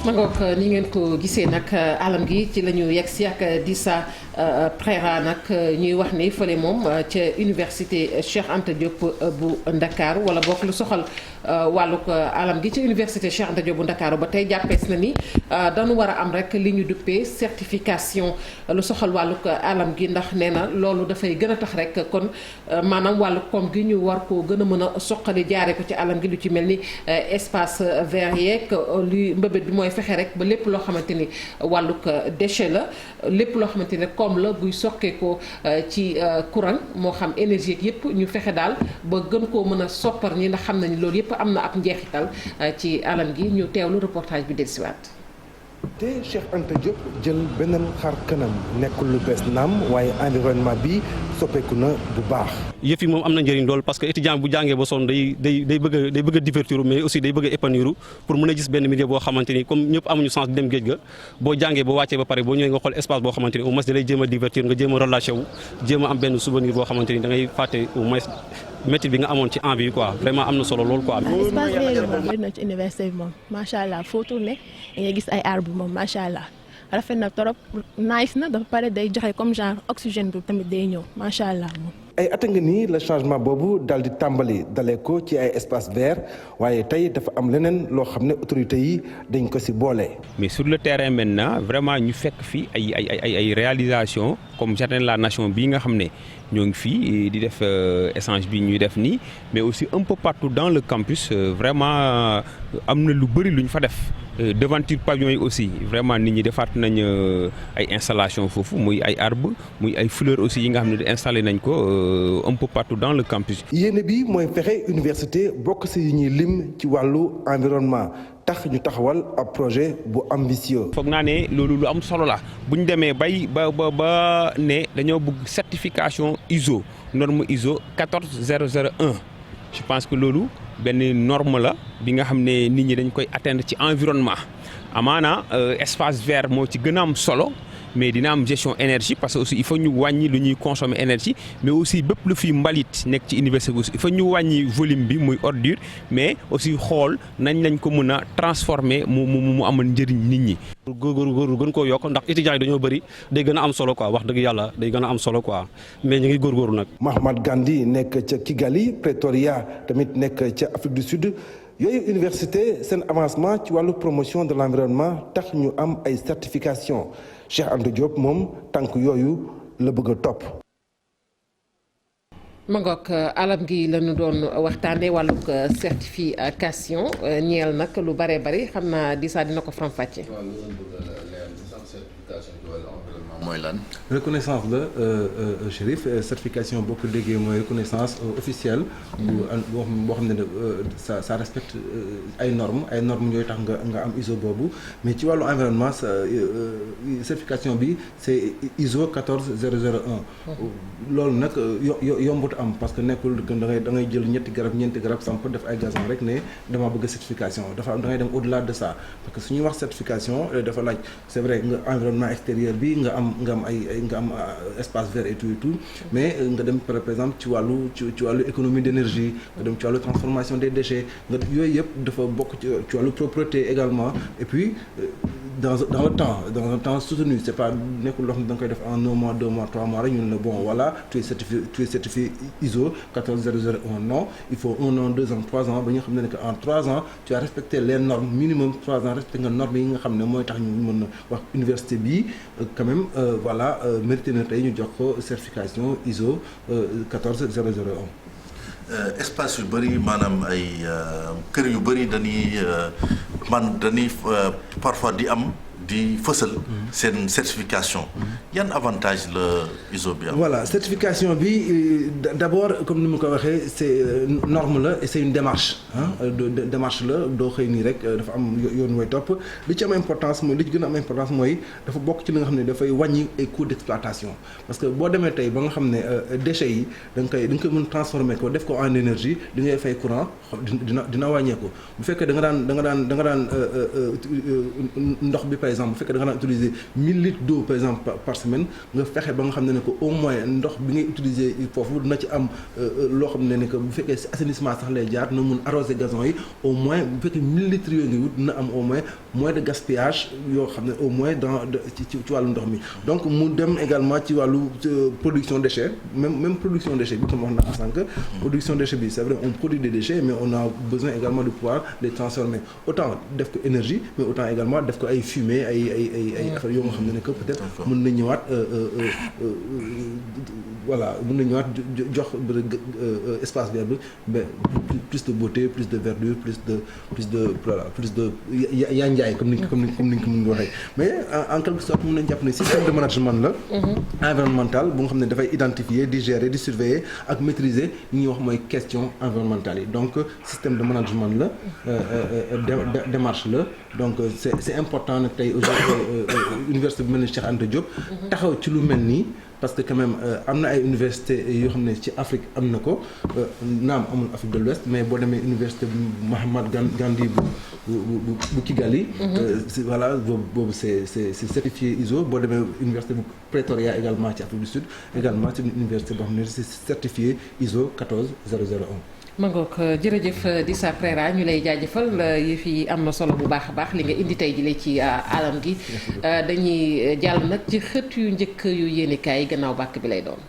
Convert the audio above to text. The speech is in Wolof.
ma ngoog ni ngeen ko gisee nag alam gi ci la ñu yegg si ak Dissa Préra nag ñuy wax ni fële moom ca université Cheikh Anta Diop bu Ndakaaru wala bokk lu soxal wàllug alam gi ca université Cheikh Anta Diop bu Ndakaaru ba tey jàppees na ni dañu war a am rek li ñu duppee certification lu soxal wàllug alam gi ndax nee na loolu dafay gën a tax rek kon maanaam wàllu koom gi ñu war koo gën a mën a soqali jaare ko ci alam gi lu ci mel ni espace vert yeeg li mbëbët bi mooy fexe rek ba lépp loo xamante ni wàllug déchet la lépp loo xamante ni koom la buy soqee ko ci courant moo xam énergie ak yëpp ñu fexe daal ba gën koo mën a soppar ñi ndax xam nañu loolu yëpp am na ab njeexital ci alam gi ñu teewlu reportage bi dellusiwaat. te Cheikh Anta Diop jël beneen xar kanam nekkul lu bees naam waaye environnement bi soppeeku na bu baax. yëf yi moom am na njëriñ lool parce que étudiant bu jàngee ba sonn day bëgg a divertir mais aussi day bëgg a épanouir pour mën a gis benn milieu boo xamante ni comme ñëpp amuñu chance di dem géej ga boo jàngee ba wàccee ba pare boo ñëwee nga xool espace boo xamante ni au moins da lay jéem a divertir nga jéem a relâché wu jéem a am benn souvenir boo xamante ni da ngay fàtte au moins métier bi nga amoon ci envie quoi vraiment am na solo lool quoi. espace vert moom bëri na ci université bi moom macha allah foo tourné da ngay gis ay arbre moom macha allah rafet na trop nice na dafa pare day joxe comme genre oxygène bi tamit day ñëw macha allah moom. ay at a ngi nii la changement boobu daal di tàmbali dalee ko ci ay espace vert waaye tey dafa am leneen loo xam ne autorités yi dañ ko ci boole. mais sur le terrain maintenant vraiment ñu fekk fi ay réalisation comme jardin de la nation bii nga xam ne ñoo ngi fii di def échange bi ñuy def nii mais aussi un peu partout dans le campus vraiment am na lu bëri lu ñu fa def. devanture pavillon yi aussi vraiment nit ñi defaat nañ ay installation foofu muy ay arbres muy ay fleurs aussi yi nga xam ne installé nañ ko un peu partout dans le campus. yéene bi mooy fexe université bokk ci yi ñuy lim ci wàllu environnement tax ñu taxawal ab projet bu ambitieux. foog naa ne loolu lu am solo la bu ñu demee ba ne dañoo bëgg certification ISO norme ISO 14001 je pense que loolu. benn norme la bi nga xam ne nit ñi dañ koy atteindre ci environnement amaana espace vert moo ci gën a am solo mais dina am gestion énergie parce que aussi il faut ñu wàññi lu ñuy consommer énergie mais aussi bépp lu fi mbalit nekk ci université bi aussi il faut ñu wàññi volume bi muy ordure mais aussi xool nañ lañ ko mën a transformer mu amal njëriñ nit ñi. góorgóorlu gën koo yokk ndax étudiants yi dañoo bëri day gën a am solo quoi wax dëgg yàlla day gën a am solo quoi mais ñu ngi góorgóorlu nag. Mahamad Gandhi nekk ca Kigali Pretoria tamit nekk ca Afrique du Sud yooyu université seen avancement ci wàllu promotion de l'environnement tax ñu am ay certification Cheikh Anta Diop moom tànk yooyu la bëgg a topp. ma ngoog alam gi la ñu doon waxtaanee wàllug certification ñeel nag lu bare bari xam naa Dissa dina ko faram-fàcce. mooy lan. reconnaissance la Chérif certification boo ko déggee mooy reconnaissance officielle. boo xam ne ça respecte ay normes ñooy tax nga am ISO boobu mais ci wàllu environnement certification bi c'est ISO 14001. loolu nag yombut am parce que nekkul da ngay jël ñeenti garab samp def ay gazon rek ne dama bëgg certification dafa am da ngay dem au-delà de ça parce que suñuy wax certification dafa laaj c'est vrai nga environnement extérieur bi nga am espace vert et tout mais nga dem par exemple ci wàllu économie d'énergie nga dem ci wàllu transformation des déchets nga yooyu yëpp dafa bokk ci wàllu propreté également et puis dans un temps soutenu c'est pas nekkul loo xam ne da nga koy def en 1 mois 2 mois 3 mois rek ñun la bon voilà tu es certifié ISO 14001 non il faut 1 an 2 ans 3 ans ba ñu xam ne que en 3 ans tu as respecté les normes minimum 3 ans respecté nga normes yi nga xam ne mooy tax ñu mën a wax université bi quand même voilà mérité na tey ñu jox ko certification ISO 14001. espace yu bëri maanaam ay kër yu bëri dañuy parfois di am di fësal seen certification yan avantage la ISO bi am. voilà certification bi d'abord comme ni ma ko waxee c'est norme la et c'est une démarche démarche la doo xëy nii rek dafa am yoon way topp li ci am importance mooy li ci gën a am importance mooy dafa bokk ci li nga xam ne dafay wàññi ay coûts d'exploitation parce que boo demee tey ba nga xam ne déchets yi da nga koy mën transformer ko def ko en énergie li ngay fay courant dina wàññeeku bu fekkee da nga daan ndox bi par exemple exemple bu fekkee da nga daan utiliser 1000 litres d'eau par exemple par semaine nga fexe ba nga xam ne que au moins ndox bi ngay utiliser foofu dina ci am loo xam ne que bu fekkee si assainissement sax lay jaar na mun arroser gazon yi au moins bu fekkee 1000 litres yooyu nga wut dina am au moins de gaspillage yoo xam ne au moins ci wàllu ndox mi donc mu dem également ci wàllu production déchets même production déchets bi comme wax na sànq production déchets bi c'est vrai on produit des déchets mais on a besoin également de pouvoir les transformer autant def ko énergie mais autant également def ko ay fumée ay affaires yoo nga xam ne que peut-être mën na ñëwaat voilà mën na ñëwaat jox espace vert bi plus de beauté plus de verdure plus de yanjaay comme ni ko mën nga waxee mais en quelque sorte mën nañu jàpp ne système de management la environnemental bu nga xam ne dafay identifier di gérer di surveiller ak maîtriser li ñuy wax mooy question environnementale yi donc système de management la démarche la donc c'est important nag tey aujourd'hui université bu mel ni Cheikh Anta Diop taxaw ci lu mel nii parce que quand même am na ay université yoo xam ne ci Afrique am na ko naam amul Afrique de l'Ouest mais boo demee université bu Mahatma Gandhi bu Kigali voilà boobu c'est certifié ISO boo demee université bu Pretoria également ci Afrique du Sud également c'est une université boo xam ne c'est certifié ISO 14001. Mangook jërëjëf Dissa Preira ñu lay jaajëfal yi fi am na solo bu baax a baax li nga indi tey jëlee ci alam gi dañuy jàll nag ci xët yu njëkk yu yéenekaay yi gannaaw bàkk bi lay doon.